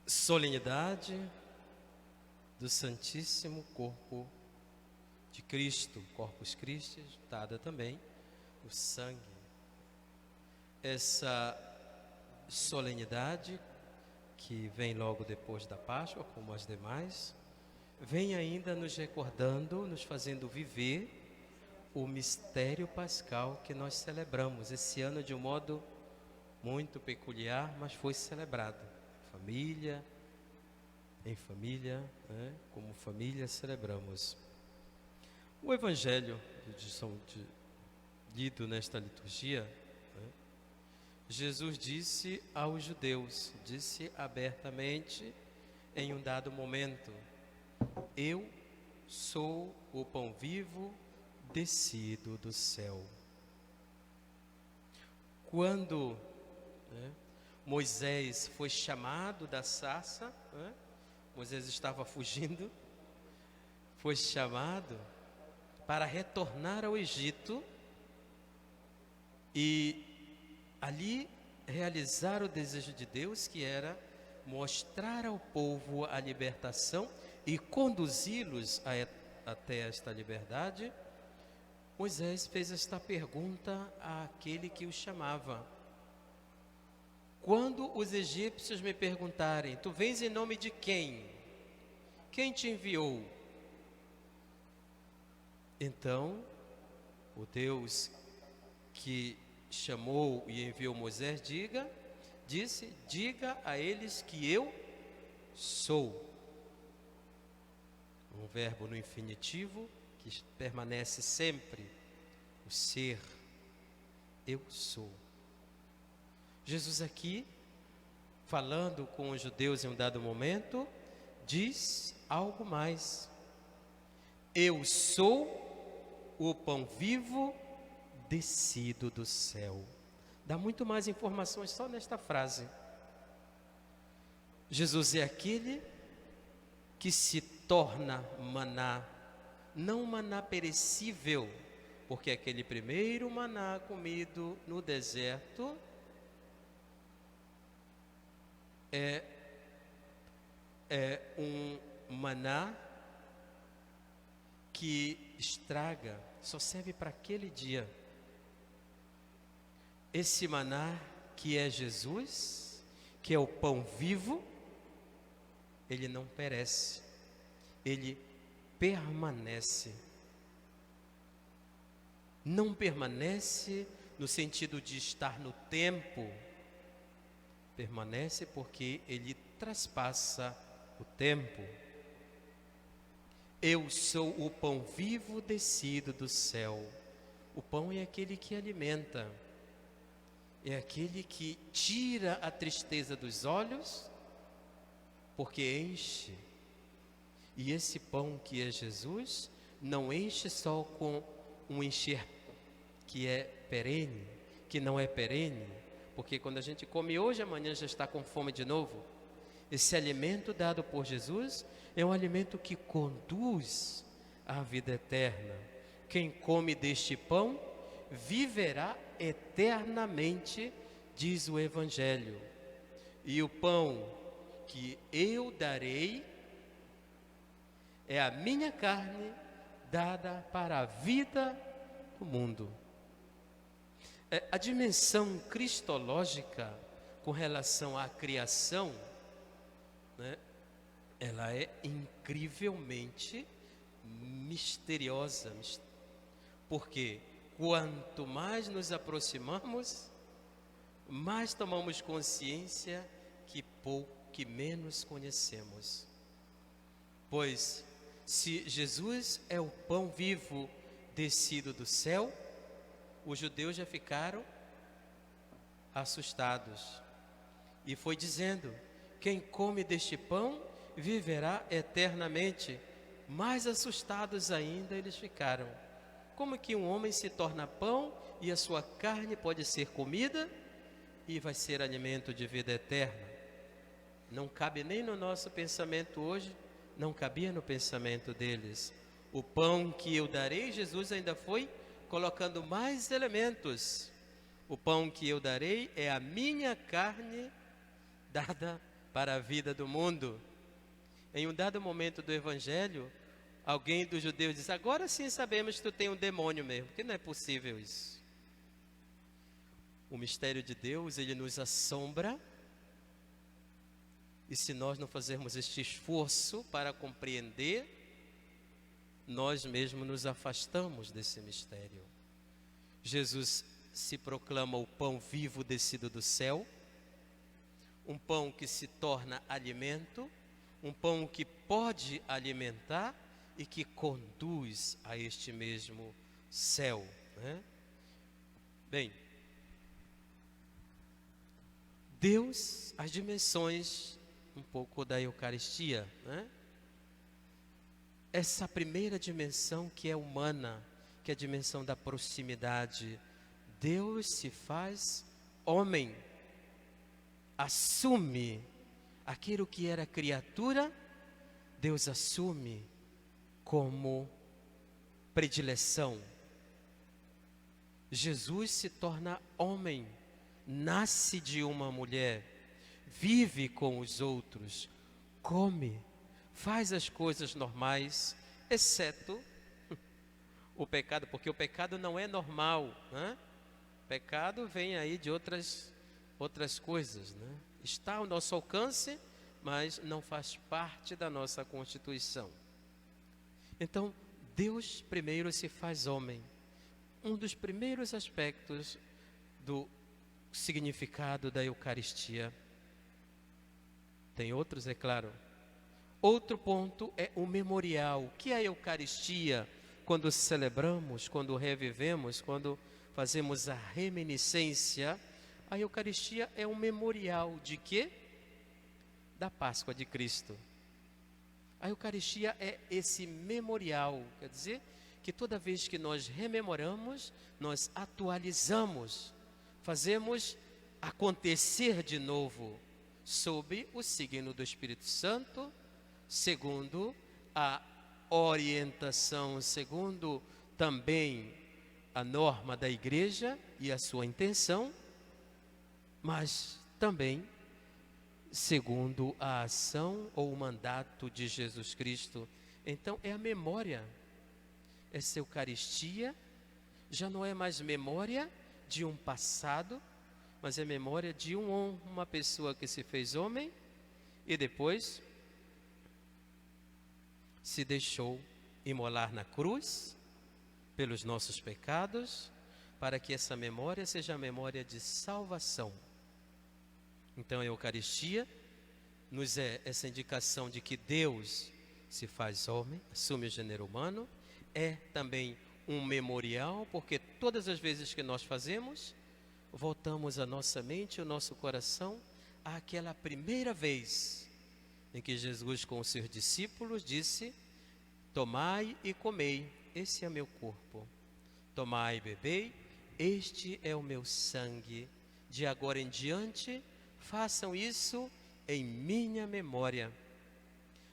Solenidade do Santíssimo Corpo de Cristo, Corpus Christi, dada também o sangue. Essa solenidade, que vem logo depois da Páscoa, como as demais, vem ainda nos recordando, nos fazendo viver o mistério pascal que nós celebramos esse ano de um modo muito peculiar, mas foi celebrado. Família, em família, né? Como família celebramos. O Evangelho lido nesta liturgia, né? Jesus disse aos judeus, disse abertamente em um dado momento: eu sou o pão vivo descido do céu. Quando Moisés foi chamado da sarça, Moisés estava fugindo, foi chamado para retornar ao Egito e ali realizar o desejo de Deus, que era mostrar ao povo a libertação e conduzi-los até esta liberdade. Moisés fez esta pergunta àquele que o chamava: quando os egípcios me perguntarem, tu vens em nome de quem? Quem te enviou? Então, o Deus que chamou e enviou Moisés disse, diga a eles que eu sou. Um verbo no infinitivo que permanece sempre, o ser, eu sou. Jesus aqui, falando com os judeus em um dado momento, diz algo mais: eu sou o pão vivo descido do céu. Dá muito mais informações só nesta frase. Jesus é aquele que se torna maná, não maná perecível, porque aquele primeiro maná comido no deserto é um maná que estraga, só serve para aquele dia. Esse maná que é Jesus, que é o pão vivo, ele não perece, ele permanece. Não permanece no sentido de estar no tempo, permanece porque ele traspassa o tempo. Eu sou o pão vivo descido do céu. O pão é aquele que alimenta, é aquele que tira a tristeza dos olhos, porque enche. E esse pão que é Jesus, não enche só com um encher que é perene, que não é perene, porque quando a gente come hoje, amanhã já está com fome de novo. Esse alimento dado por Jesus é um alimento que conduz à vida eterna. Quem come deste pão viverá eternamente, diz o Evangelho. E o pão que eu darei é a minha carne dada para a vida do mundo. A dimensão cristológica com relação à criação, né, ela é incrivelmente misteriosa, porque quanto mais nos aproximamos, mais tomamos consciência que menos conhecemos. Pois se Jesus é o pão vivo descido do céu, os judeus já ficaram assustados. E foi dizendo: quem come deste pão viverá eternamente. Mais assustados ainda eles ficaram. Como que um homem se torna pão e a sua carne pode ser comida e vai ser alimento de vida eterna? Não cabe nem no nosso pensamento hoje, não cabia no pensamento deles. O pão que eu darei, Jesus ainda foi colocando mais elementos. O pão que eu darei é a minha carne dada para a vida do mundo. Em um dado momento do Evangelho, alguém dos judeus diz: agora sim sabemos que tu tem um demônio mesmo, porque não é possível isso. O mistério de Deus, ele nos assombra, e se nós não fazermos este esforço para compreender, nós mesmos nos afastamos desse mistério. Jesus se proclama o pão vivo descido do céu, um pão que se torna alimento, um pão que pode alimentar e que conduz a este mesmo céu, né? Bem, Deus, as dimensões um pouco da Eucaristia, né? Essa primeira dimensão que é humana, que é a dimensão da proximidade. Deus se faz homem, assume aquilo que era criatura, Deus assume como predileção. Jesus se torna homem, nasce de uma mulher, vive com os outros, come, faz as coisas normais, exceto o pecado, porque o pecado não é normal, né? O pecado vem aí de outras coisas, né? Está ao nosso alcance, mas não faz parte da nossa constituição. Então, Deus primeiro se faz homem. Um dos primeiros aspectos do significado da Eucaristia. Tem outros, é claro. Outro ponto é o memorial. O que é a Eucaristia? Quando celebramos, quando revivemos, quando fazemos a reminiscência, a Eucaristia é um memorial de quê? Da Páscoa de Cristo. A Eucaristia é esse memorial, quer dizer, que toda vez que nós rememoramos, nós atualizamos, fazemos acontecer de novo, sob o signo do Espírito Santo, segundo a orientação, segundo também a norma da igreja e a sua intenção, mas também segundo a ação ou o mandato de Jesus Cristo. Então é a memória. Essa Eucaristia já não é mais memória de um passado, mas é memória de uma pessoa que se fez homem e depois se deixou imolar na cruz pelos nossos pecados, para que essa memória seja a memória de salvação. Então a Eucaristia nos é essa indicação de que Deus se faz homem, assume o gênero humano, é também um memorial, porque todas as vezes que nós fazemos, voltamos a nossa mente, o nosso coração, àquela primeira vez em que Jesus com os seus discípulos disse: tomai e comei, esse é meu corpo. Tomai e bebei, este é o meu sangue. De agora em diante, façam isso em minha memória.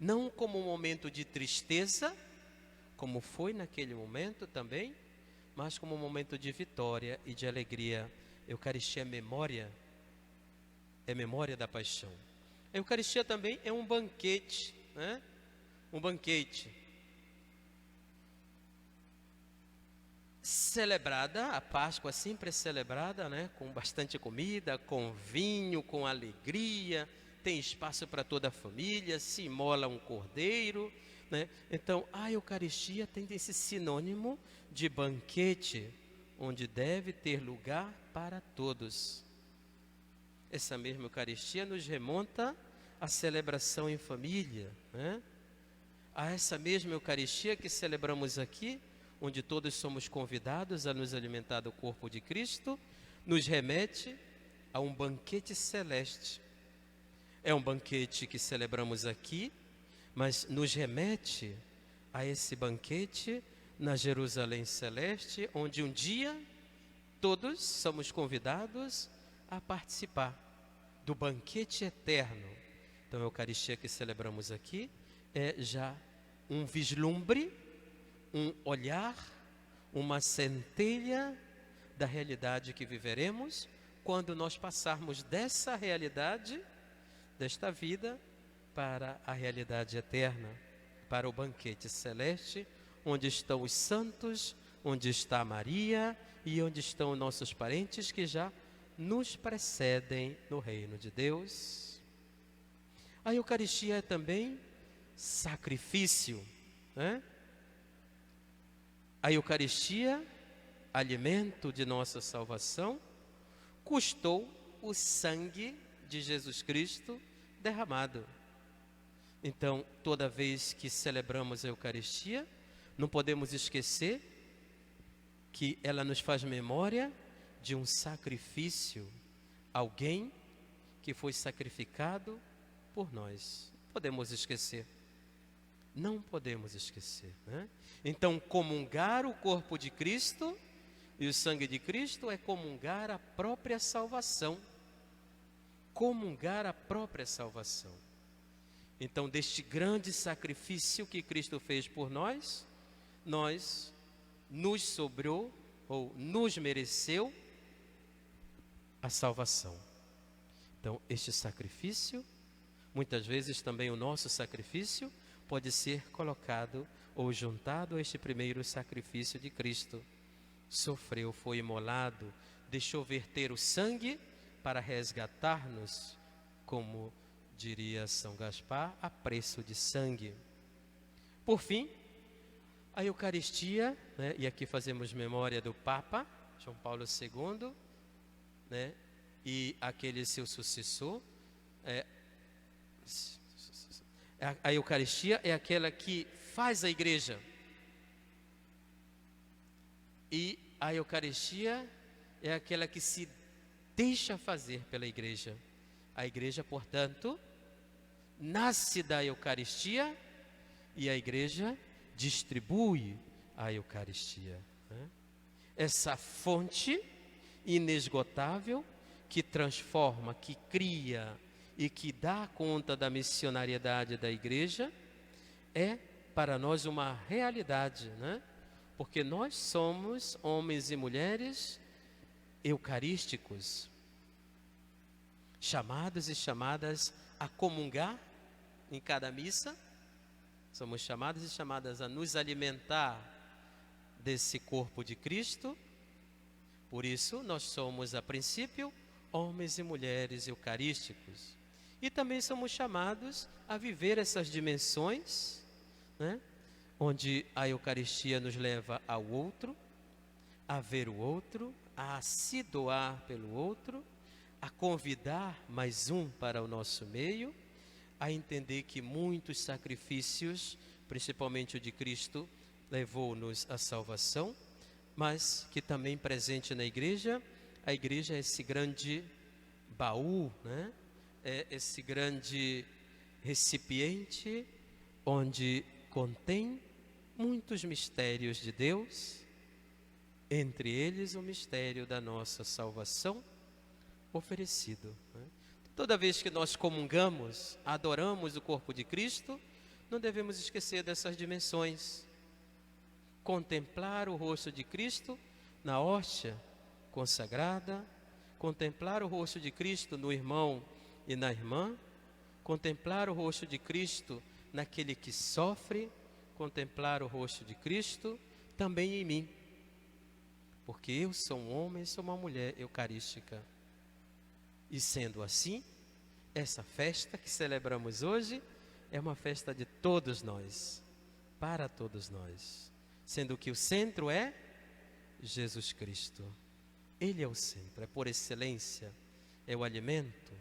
Não como um momento de tristeza, como foi naquele momento também, mas como um momento de vitória e de alegria. Eucaristia é memória da paixão. A Eucaristia também é um banquete, né? Um banquete. Celebrada, a Páscoa sempre é celebrada, né? Com bastante comida, com vinho, com alegria, tem espaço para toda a família, se imola um cordeiro, né? Então a Eucaristia tem esse sinônimo de banquete, onde deve ter lugar para todos. Essa mesma Eucaristia nos remonta à celebração em família, né? A essa mesma Eucaristia que celebramos aqui, onde todos somos convidados a nos alimentar do corpo de Cristo, nos remete a um banquete celeste. É um banquete que celebramos aqui, mas nos remete a esse banquete na Jerusalém celeste, onde um dia todos somos convidados a participar do banquete eterno. Então a Eucaristia que celebramos aqui é já um vislumbre, um olhar, uma centelha da realidade que viveremos quando nós passarmos dessa realidade desta vida para a realidade eterna, para o banquete celeste, onde estão os santos, onde está Maria e onde estão nossos parentes que já nos precedem no reino de Deus. A Eucaristia é também sacrifício, né? A Eucaristia, alimento de nossa salvação, custou o sangue de Jesus Cristo derramado. Então, toda vez que celebramos a Eucaristia, não podemos esquecer que ela nos faz memória de um sacrifício, alguém que foi sacrificado por nós. Podemos esquecer. Não podemos esquecer, né? Então, comungar o corpo de Cristo e o sangue de Cristo é comungar a própria salvação. Comungar a própria salvação. Então, deste grande sacrifício que Cristo fez por nós, nos sobrou ou nos mereceu a salvação. Então, este sacrifício, muitas vezes também o nosso sacrifício, pode ser colocado ou juntado a este primeiro sacrifício de Cristo. Sofreu, foi imolado, deixou verter o sangue para resgatar-nos, como diria São Gaspar, a preço de sangue. Por fim, a Eucaristia, né, e aqui fazemos memória do Papa, João Paulo II, né, e aquele seu sucessor. A Eucaristia é aquela que faz a igreja. E a Eucaristia é aquela que se deixa fazer pela igreja. A igreja, portanto, nasce da Eucaristia e a igreja distribui a Eucaristia, né? Essa fonte inesgotável que transforma, que cria e que dá conta da missionariedade da igreja é para nós uma realidade, né? Porque nós somos homens e mulheres eucarísticos, chamados e chamadas a comungar em cada missa. Somos chamados e chamadas a nos alimentar desse corpo de Cristo. Por isso, nós somos, a princípio, homens e mulheres eucarísticos. E também somos chamados a viver essas dimensões, né? Onde a Eucaristia nos leva ao outro, a ver o outro, a se doar pelo outro, a convidar mais um para o nosso meio, a entender que muitos sacrifícios, principalmente o de Cristo, levou-nos à salvação, mas que também presente na igreja, a igreja é esse grande baú, né? É esse grande recipiente onde contém muitos mistérios de Deus, entre eles o mistério da nossa salvação oferecido, né? Toda vez que nós comungamos, adoramos o corpo de Cristo, não devemos esquecer dessas dimensões. Contemplar o rosto de Cristo na hóstia consagrada, contemplar o rosto de Cristo no irmão e na irmã, contemplar o rosto de Cristo naquele que sofre, contemplar o rosto de Cristo também em mim, porque eu sou um homem, sou uma mulher eucarística. E sendo assim, essa festa que celebramos hoje é uma festa de todos nós, para todos nós, sendo que o centro é Jesus Cristo. Ele é o centro, é por excelência, é o alimento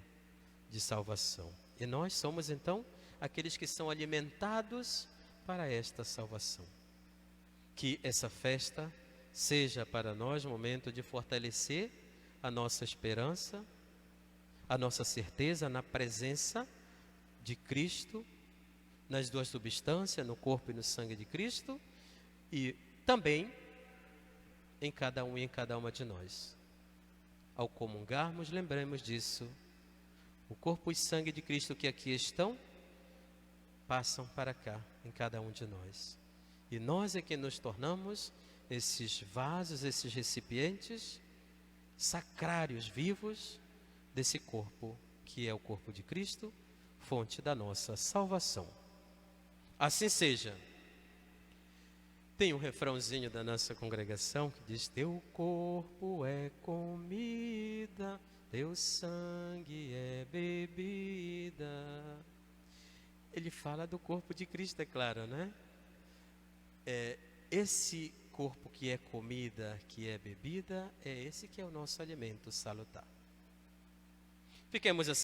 de salvação. E nós somos então aqueles que são alimentados para esta salvação. Que essa festa seja para nós um momento de fortalecer a nossa esperança, a nossa certeza na presença de Cristo, nas duas substâncias, no corpo e no sangue de Cristo, e também em cada um e em cada uma de nós. Ao comungarmos, lembremos disso. O corpo e sangue de Cristo que aqui estão, passam para cá, em cada um de nós. E nós é que nos tornamos esses vasos, esses recipientes sacrários vivos desse corpo que é o corpo de Cristo, fonte da nossa salvação. Assim seja. Tem um refrãozinho da nossa congregação que diz: teu corpo é comida, teu sangue é bebida. Ele fala do corpo de Cristo, é claro, né? Esse corpo que é comida, que é bebida, é esse que é o nosso alimento salutar. Fiquemos assim.